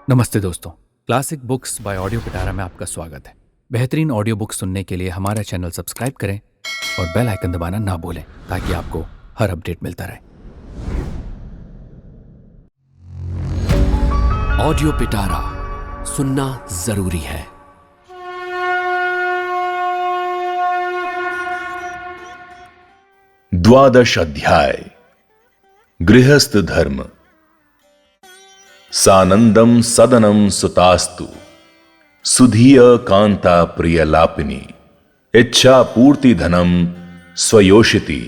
नमस्ते दोस्तों, classic books bye audio पिटारा में आपका स्वागत है। बेहतरीन ऑडियो बुक सुनने के लिए हमारा चैनल सब्सक्राइब करें और बेल आइकन दबाना ना भूलें ताकि आपको हर अपडेट मिलता रहे। ऑडियो पिटारा सुनना जरूरी है। द्वादश अध्याय गृहस्थ धर्म। सानंदम सदनम सुतास्तु सुधीय कांता प्रियलापिनी इच्छा पूर्ति धनम स्वयोषिति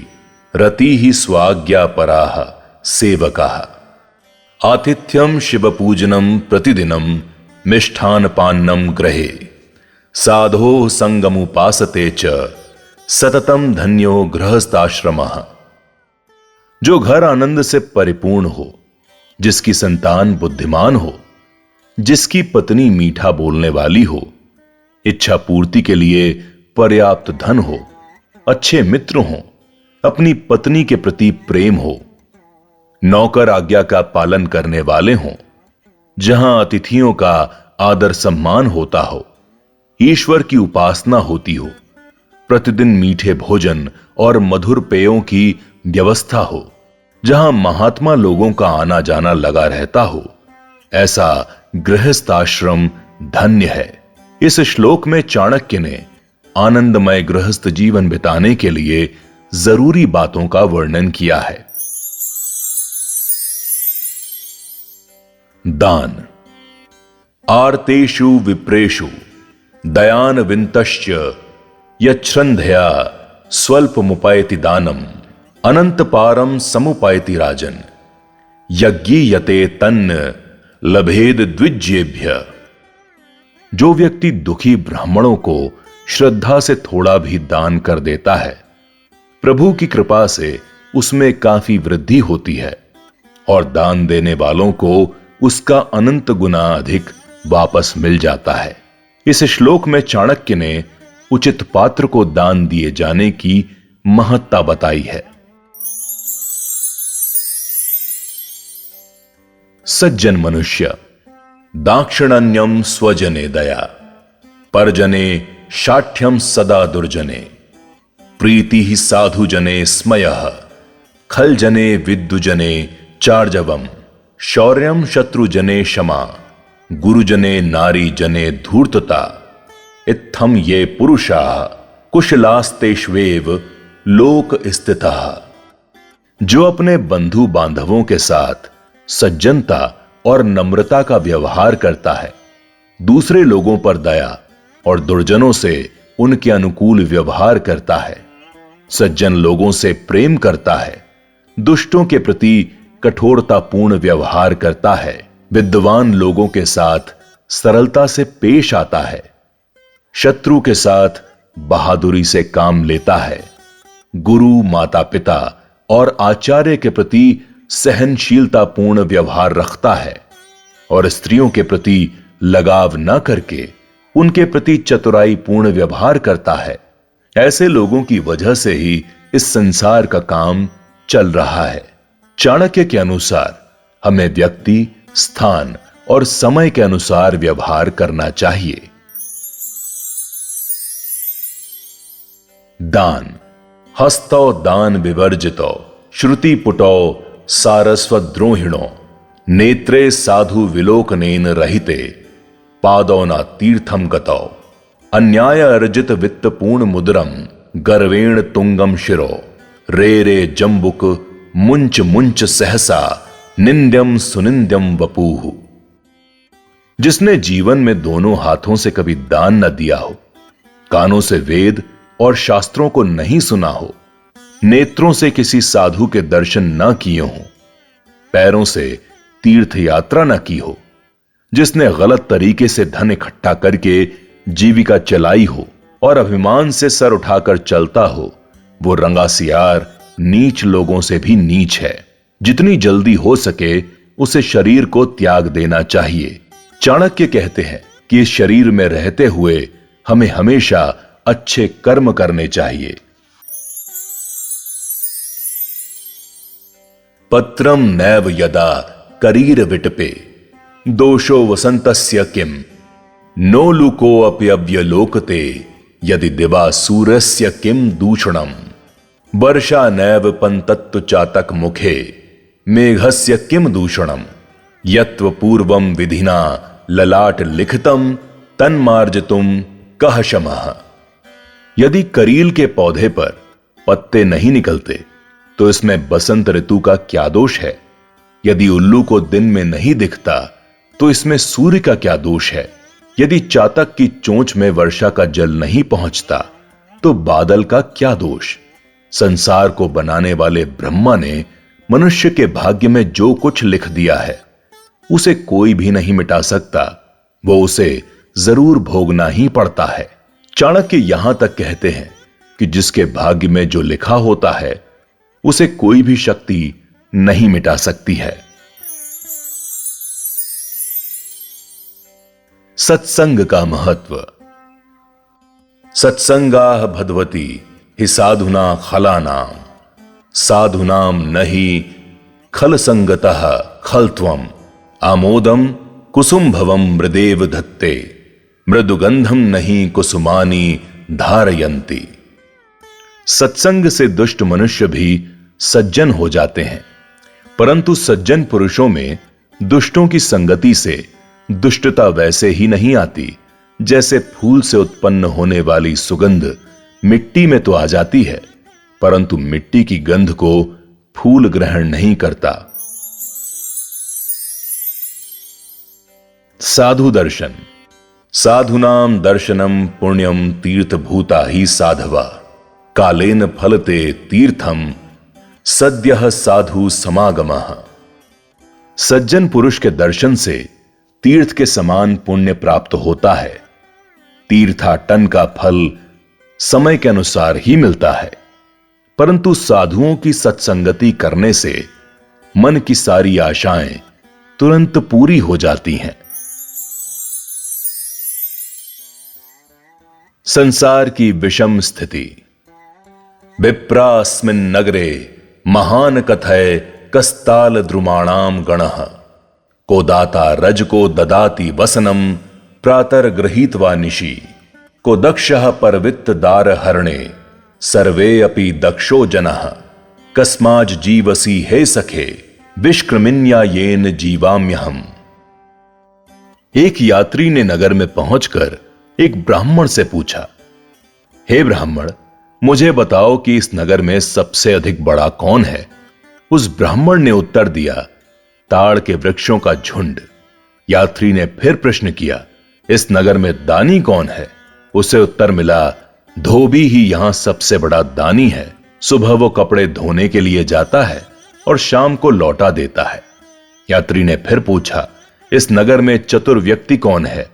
रति ही स्वाज्ञा पराह सेवकाः आतिथ्यम शिव पूजनम प्रतिदिनम मिष्ठान पान्नम ग्रहे साधो संगमुपासते च सततम धन्यो गृहस्थाश्रमः। जो घर आनंद से परिपूर्ण हो, जिसकी संतान बुद्धिमान हो, जिसकी पत्नी मीठा बोलने वाली हो, इच्छा पूर्ति के लिए पर्याप्त धन हो, अच्छे मित्र हो, अपनी पत्नी के प्रति प्रेम हो, नौकर आज्ञा का पालन करने वाले हों, जहां अतिथियों का आदर सम्मान होता हो, ईश्वर की उपासना होती हो, प्रतिदिन मीठे भोजन और मधुर पेयों की व्यवस्था हो, जहां महात्मा लोगों का आना जाना लगा रहता हो, ऐसा गृहस्थाश्रम धन्य है। इस श्लोक में चाणक्य ने आनंदमय गृहस्थ जीवन बिताने के लिए जरूरी बातों का वर्णन किया है। दान। आर्तेषु विप्रेषु दयान विंतश्च यच्छ्रद्धया स्वल्पमुपैति दानम अनंत पारम समुपैति राजन यज्ञीयते तन्न लभेद द्विज्येभ्य। जो व्यक्ति दुखी ब्राह्मणों को श्रद्धा से थोड़ा भी दान कर देता है, प्रभु की कृपा से उसमें काफी वृद्धि होती है और दान देने वालों को उसका अनंत गुना अधिक वापस मिल जाता है। इस श्लोक में चाणक्य ने उचित पात्र को दान दिए जाने की महत्ता बताई है। सज्जन मनुष्य दाक्षिणान्यम स्वजने दया परजने शाठ्यम सदा दुर्जने प्रीति ही साधु जने स्मयः खलजने विद्युजने चार्जवम शौर्यम शत्रुजने क्षमा गुरुजने नारी जने धूर्तता इत्थम ये पुरुषाः कुशलास्तेष्वेव लोक स्थितः। जो अपने बंधु बांधवों के साथ सज्जनता और नम्रता का व्यवहार करता है, दूसरे लोगों पर दया और दुर्जनों से उनके अनुकूल व्यवहार करता है, सज्जन लोगों से प्रेम करता है, दुष्टों के प्रति कठोरतापूर्ण व्यवहार करता है, विद्वान लोगों के साथ सरलता से पेश आता है, शत्रु के साथ बहादुरी से काम लेता है, गुरु माता पिता और आचार्य के प्रति सहनशीलतापूर्ण व्यवहार रखता है और स्त्रियों के प्रति लगाव न करके उनके प्रति चतुराईपूर्ण व्यवहार करता है। ऐसे लोगों की वजह से ही इस संसार का काम चल रहा है। चाणक्य के अनुसार हमें व्यक्ति, स्थान और समय के अनुसार व्यवहार करना चाहिए। दान। हस्तौ दान विवर्जितो श्रुति पुटो सारस्वद्रोहिणो नेत्रे साधु विलोकनेन रहिते पादौ न तीर्थम गतौ अन्याय अर्जित वित्त पूर्ण मुद्रम गर्वेण तुंगम शिरो रे रे जंबुक मुंच मुंच सहसा निंद्यम सुनिंद्यम वपुः। जिसने जीवन में दोनों हाथों से कभी दान न दिया हो, कानों से वेद और शास्त्रों को नहीं सुना हो, नेत्रों से किसी साधु के दर्शन न किए हों, पैरों से तीर्थ यात्रा न की हो, जिसने गलत तरीके से धन इकट्ठा करके जीविका चलाई हो और अभिमान से सर उठाकर चलता हो, वो रंगासियार नीच लोगों से भी नीच है। जितनी जल्दी हो सके उसे शरीर को त्याग देना चाहिए। चाणक्य कहते हैं कि इस शरीर में रहते हुए हमें हमेशा अच्छे कर्म करने चाहिए। पत्रम नैव यदा करीर विटपे दोषो वसंतस्य किम नो लुको अप्यव्यलोकते यदि दिवा सूर्यस्य किम दूषणम वर्षा नैव पंतत्तु चातक मुखे मेघस्य किम दूषणम यत्व पूर्वम विधिना ललाट लिखितम तन्मार्जतुम कह शमः। यदि करील के पौधे पर पत्ते नहीं निकलते तो इसमें बसंत ऋतु का क्या दोष है? यदि उल्लू को दिन में नहीं दिखता तो इसमें सूर्य का क्या दोष है? यदि चातक की चोंच में वर्षा का जल नहीं पहुंचता तो बादल का क्या दोष? संसार को बनाने वाले ब्रह्मा ने मनुष्य के भाग्य में जो कुछ लिख दिया है उसे कोई भी नहीं मिटा सकता, वो उसे जरूर भोगना ही पड़ता है। चाणक्य यहां तक कहते हैं कि जिसके भाग्य में जो लिखा होता है उसे कोई भी शक्ति नहीं मिटा सकती है। सत्संग का महत्व। सत्संगाः भदवती हि साधुना खलानाम साधुनाम नहि खल संगतः खलत्वम आमोदम कुसुम भवम मृदेव धत्ते मृदुगंधम नहीं कुसुमानी धारयंती। सत्संग से दुष्ट मनुष्य भी सज्जन हो जाते हैं, परंतु सज्जन पुरुषों में दुष्टों की संगति से दुष्टता वैसे ही नहीं आती जैसे फूल से उत्पन्न होने वाली सुगंध मिट्टी में तो आ जाती है, परंतु मिट्टी की गंध को फूल ग्रहण नहीं करता। साधु दर्शन। साधुनाम दर्शनम पुण्यम तीर्थभूता ही साधवा कालेन फलते तीर्थम सद्यः साधु समागमः। सज्जन पुरुष के दर्शन से तीर्थ के समान पुण्य प्राप्त होता है। तीर्थाटन का फल समय के अनुसार ही मिलता है, परंतु साधुओं की सत्संगति करने से मन की सारी आशाएं तुरंत पूरी हो जाती हैं। संसार की विषम स्थिति। विप्रास्मिन् नगरे महान कथय कस्ताल द्रुमाणाम गणः को दाता रज को ददाति वसनम प्रातर गृहीत्वा निशि को दक्षः परवित्त दार हरणे सर्वे अपि दक्षो जनः कस्माज जीवसी हे सखे विष्कृमिन्या येन जीवाम्यहम्। एक यात्री ने नगर में पहुंचकर एक ब्राह्मण से पूछा, हे ब्राह्मण, मुझे बताओ कि इस नगर में सबसे अधिक बड़ा कौन है? उस ब्राह्मण ने उत्तर दिया, ताड़ के वृक्षों का झुंड। यात्री ने फिर प्रश्न किया, इस नगर में दानी कौन है? उसे उत्तर मिला, धोबी ही यहां सबसे बड़ा दानी है। सुबह वो कपड़े धोने के लिए जाता है और शाम को लौटा देता है। यात्री ने फिर पूछा, इस नगर में चतुर व्यक्ति कौन है?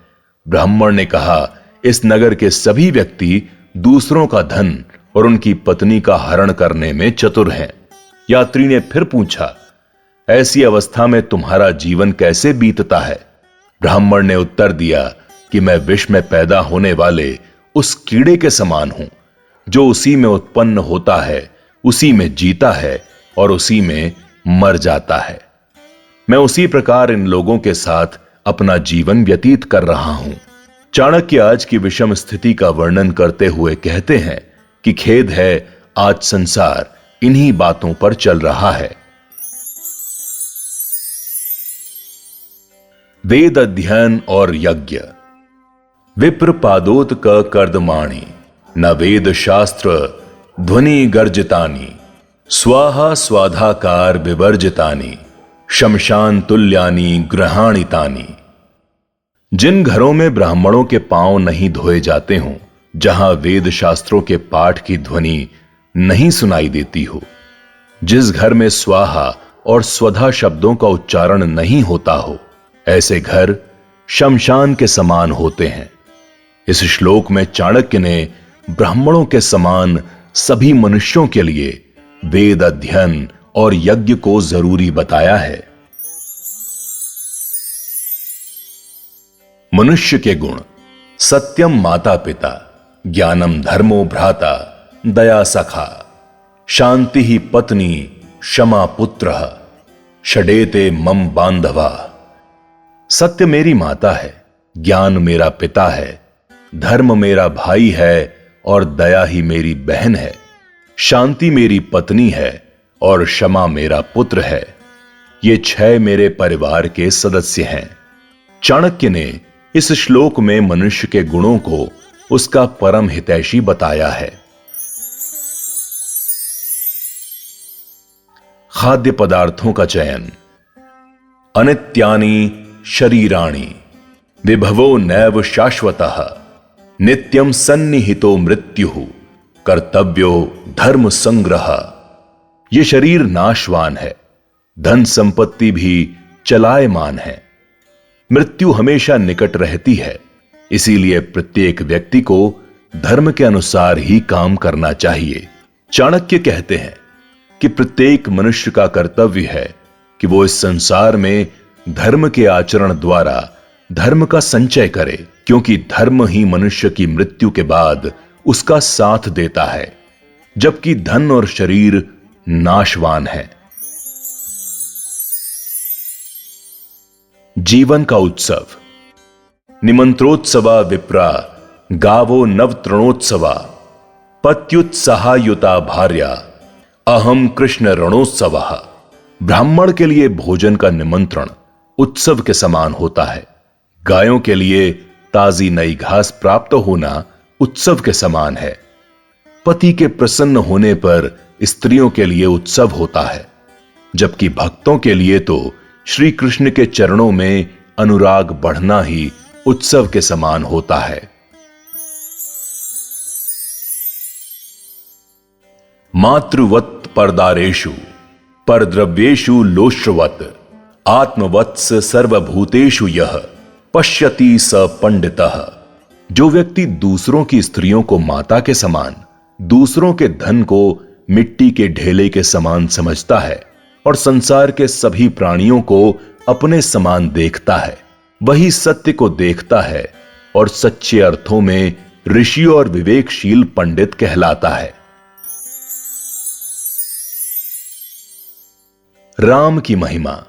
ब्राह्मण ने कहा, इस नगर के सभी व्यक्ति दूसरों का धन और उनकी पत्नी का हरण करने में चतुर हैं। यात्री ने फिर पूछा, ऐसी अवस्था में तुम्हारा जीवन कैसे बीतता है? ब्राह्मण ने उत्तर दिया कि मैं विष में पैदा होने वाले उस कीड़े के समान हूं, जो उसी में उत्पन्न होता है, उसी में जीता है और उसी में मर जाता है। मैं उसी प्रकार इन लोगों के साथ अपना जीवन व्यतीत कर रहा हूं। चाणक्य आज की विषम स्थिति का वर्णन करते हुए कहते हैं कि खेद है, आज संसार इन्हीं बातों पर चल रहा है। वेद अध्ययन और यज्ञ। विप्र पादोत्क कर्दमाणि न वेद शास्त्र ध्वनि गर्जितानि स्वाहा स्वाधाकार विवर्जितानि शमशान तुल्यानि ग्रहाणितानि। जिन घरों में ब्राह्मणों के पांव नहीं धोए जाते हों, जहां वेद शास्त्रों के पाठ की ध्वनि नहीं सुनाई देती हो, जिस घर में स्वाहा और स्वधा शब्दों का उच्चारण नहीं होता हो, ऐसे घर शमशान के समान होते हैं। इस श्लोक में चाणक्य ने ब्राह्मणों के समान सभी मनुष्यों के लिए वेद अध्ययन और यज्ञ को जरूरी बताया है। मनुष्य के गुण। सत्यम माता पिता, ज्ञानम धर्मो भ्राता, दया सखा, शांति ही पत्नी, क्षमा पुत्र, षडेते मम बांधवा। सत्य मेरी माता है, ज्ञान मेरा पिता है, धर्म मेरा भाई है और दया ही मेरी बहन है, शांति मेरी पत्नी है और क्षमा मेरा पुत्र है। ये 6 मेरे परिवार के सदस्य हैं। चाणक्य ने इस श्लोक में मनुष्य के गुणों को उसका परम हितैषी बताया है। खाद्य पदार्थों का चयन। अनित्यानि शरीराणि विभवो नैव शाश्वतः नित्यं सन्निहितो मृत्युः कर्तव्यो धर्म संग्रह। ये शरीर नाशवान है, धन संपत्ति भी चलायमान है, मृत्यु हमेशा निकट रहती है। इसीलिए प्रत्येक व्यक्ति को धर्म के अनुसार ही काम करना चाहिए। चाणक्य कहते हैं कि प्रत्येक मनुष्य का कर्तव्य है कि वो इस संसार में धर्म के आचरण द्वारा धर्म का संचय करे, क्योंकि धर्म ही मनुष्य की मृत्यु के बाद उसका साथ देता है, जबकि धन और शरीर नाशवान है। जीवन का उत्सव। निमंत्रोत्सवा विप्रा गावो नवतृणोत्सवा पत्युत्साहायुता भार्या अहम कृष्ण रणोत्सवः। ब्राह्मण के लिए भोजन का निमंत्रण उत्सव के समान होता है। गायों के लिए ताजी नई घास प्राप्त होना उत्सव के समान है। पति के प्रसन्न होने पर स्त्रियों के लिए उत्सव होता है, जबकि भक्तों के लिए तो श्री कृष्ण के चरणों में अनुराग बढ़ना ही उत्सव के समान होता है। मातृवत् परदारेषु परद्रव्येषु लोश्रवत् आत्मवत्स सर्वभूतेषु यः पश्यति स पंडितः। जो व्यक्ति दूसरों की स्त्रियों को माता के समान, दूसरों के धन को मिट्टी के ढेले के समान समझता है और संसार के सभी प्राणियों को अपने समान देखता है, वही सत्य को देखता है और सच्चे अर्थों में ऋषि और विवेकशील पंडित कहलाता है। राम की महिमा।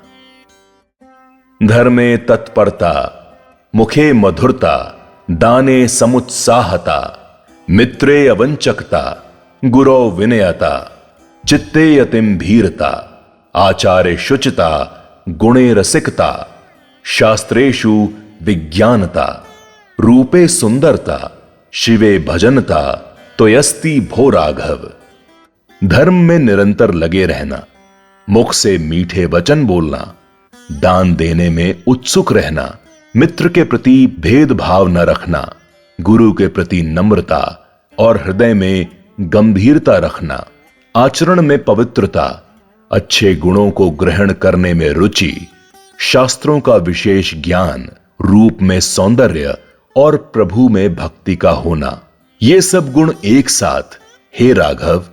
धर्मे तत्परता, मुखे मधुरता, दाने समुत्साहता, मित्रे अवंचकता, गुरो विनयता, चित्ते यतिम भीरता, आचार्य शुचिता, गुणे रसिकता, शास्त्रेषु विज्ञानता, रूपे सुंदरता, शिवे भजनता, त्वयस्ति भो राघव। धर्म में निरंतर लगे रहना, मुख से मीठे वचन बोलना, दान देने में उत्सुक रहना, मित्र के प्रति भेदभाव न रखना, गुरु के प्रति नम्रता और हृदय में गंभीरता रखना, आचरण में पवित्रता, अच्छे गुणों को ग्रहण करने में रुचि, शास्त्रों का विशेष ज्ञान, रूप में सौंदर्य और प्रभु में भक्ति का होना, ये सब गुण एक साथ हे राघव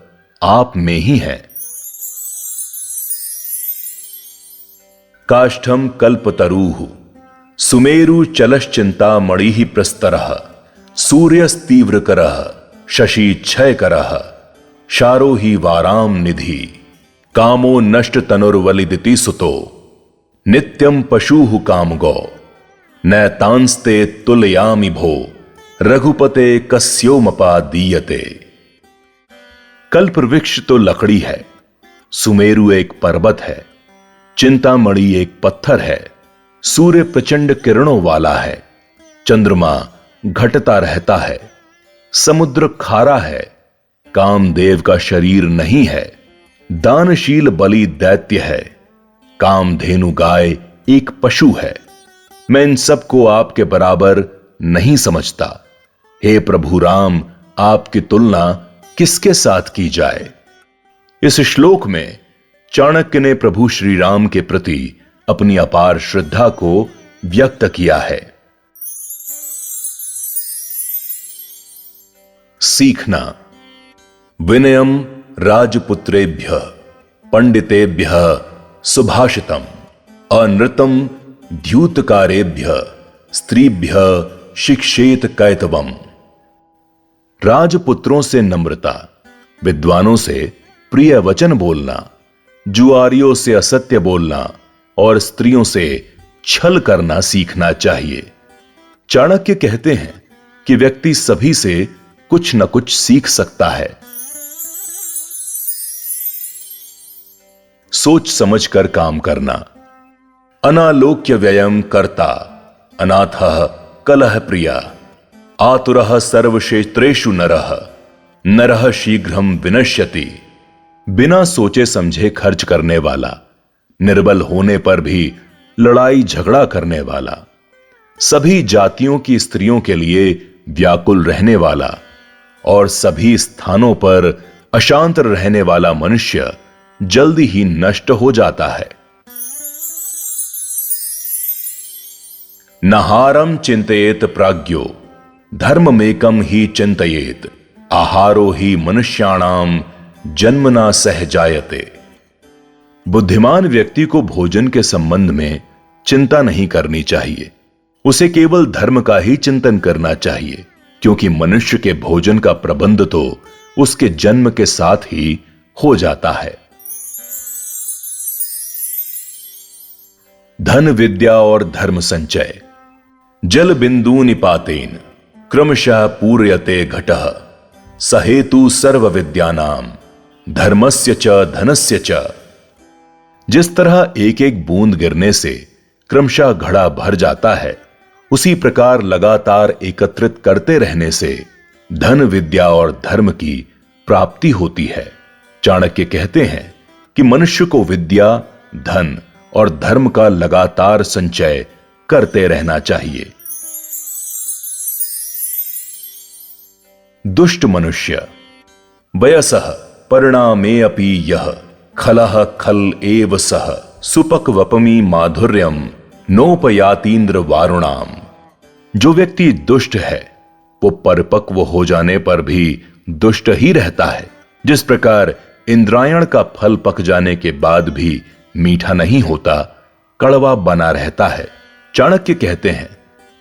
आप में ही हैं। काष्ठम कल्पतरुः सुमेरु चलश्चिंता मणिः प्रस्तरः सूर्यस्तीव्रकरः शशि क्षयकरः शारोहि वाराम निधि कामो नष्ट तनुर्वलिदिति सुतो नित्यम पशुः कामगो नैतांस्ते तुलयामि भो रघुपते कस्योमपा दीयते। कल्प वृक्ष तो लकड़ी है, सुमेरु एक पर्वत है, चिंतामणि एक पत्थर है, सूर्य प्रचंड किरणों वाला है, चंद्रमा घटता रहता है, समुद्र खारा है, कामदेव का शरीर नहीं है, दानशील बलि दैत्य है, कामधेनु गाय एक पशु है। मैं इन सबको आपके बराबर नहीं समझता। हे प्रभु राम, आपकी तुलना किसके साथ की जाए। इस श्लोक में चाणक्य ने प्रभु श्री राम के प्रति अपनी अपार श्रद्धा को व्यक्त किया है। सीखना। विनयम राजपुत्रेभ्यः पंडितेभ्यः सुभाषितम अनृतम द्यूतकारेभ्यः स्त्रीभ्यः शिक्षेत कैतवम। राजपुत्रों से नम्रता, विद्वानों से प्रिय वचन बोलना, जुआरियों से असत्य बोलना और स्त्रियों से छल करना सीखना चाहिए। चाणक्य कहते हैं कि व्यक्ति सभी से कुछ न कुछ सीख सकता है। सोच समझकर काम करना। अनालोक्य व्ययम कर्ता अनाथः कलह प्रिया आतुरः सर्वक्षेत्रेषु नरः नरः शीघ्रम विनश्यति। बिना सोचे समझे खर्च करने वाला, निर्बल होने पर भी लड़ाई झगड़ा करने वाला, सभी जातियों की स्त्रियों के लिए व्याकुल रहने वाला और सभी स्थानों पर अशांत रहने वाला मनुष्य जल्दी ही नष्ट हो जाता है। नहारम चिंतयेत प्राज्ञो धर्ममेकम ही चिंतयेत आहारो ही मनुष्याणाम जन्मना सह जायते। बुद्धिमान व्यक्ति को भोजन के संबंध में चिंता नहीं करनी चाहिए। उसे केवल धर्म का ही चिंतन करना चाहिए, क्योंकि मनुष्य के भोजन का प्रबंध तो उसके जन्म के साथ ही हो जाता है। धन विद्या और धर्म संचय। जल बिंदु निपातेन क्रमशः पूर्यते घटः सहेतु सर्व विद्यानाम धर्मस्य च धनस्य च। जिस तरह एक एक बूंद गिरने से क्रमशः घड़ा भर जाता है, उसी प्रकार लगातार एकत्रित करते रहने से धन विद्या और धर्म की प्राप्ति होती है। चाणक्य कहते हैं कि मनुष्य को विद्या, धन और धर्म का लगातार संचय करते रहना चाहिए। दुष्ट मनुष्य। वयसः परिणामे अपि यः खलः खल एव सः सुपक्वपमी माधुर्यम नोपयातीन्द्र वारुणाम। जो व्यक्ति दुष्ट है वो परिपक्व हो जाने पर भी दुष्ट ही रहता है। जिस प्रकार इंद्रायण का फल पक जाने के बाद भी मीठा नहीं होता, कड़वा बना रहता है। चाणक्य कहते हैं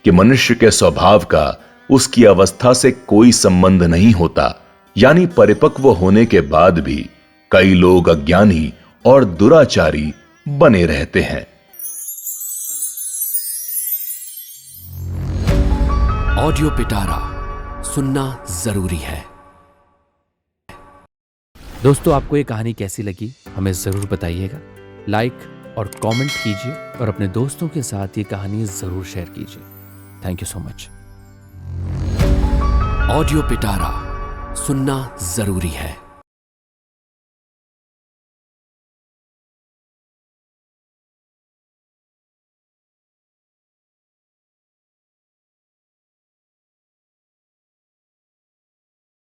कि मनुष्य के स्वभाव का उसकी अवस्था से कोई संबंध नहीं होता, यानी परिपक्व होने के बाद भी कई लोग अज्ञानी और दुराचारी बने रहते हैं। ऑडियो पिटारा सुनना जरूरी है। दोस्तों, आपको ये कहानी कैसी लगी हमें जरूर बताइएगा। लाइक और कमेंट कीजिए और अपने दोस्तों के साथ ये कहानी जरूर शेयर कीजिए। Thank you so much. Audio पिटारा सुनना जरूरी है।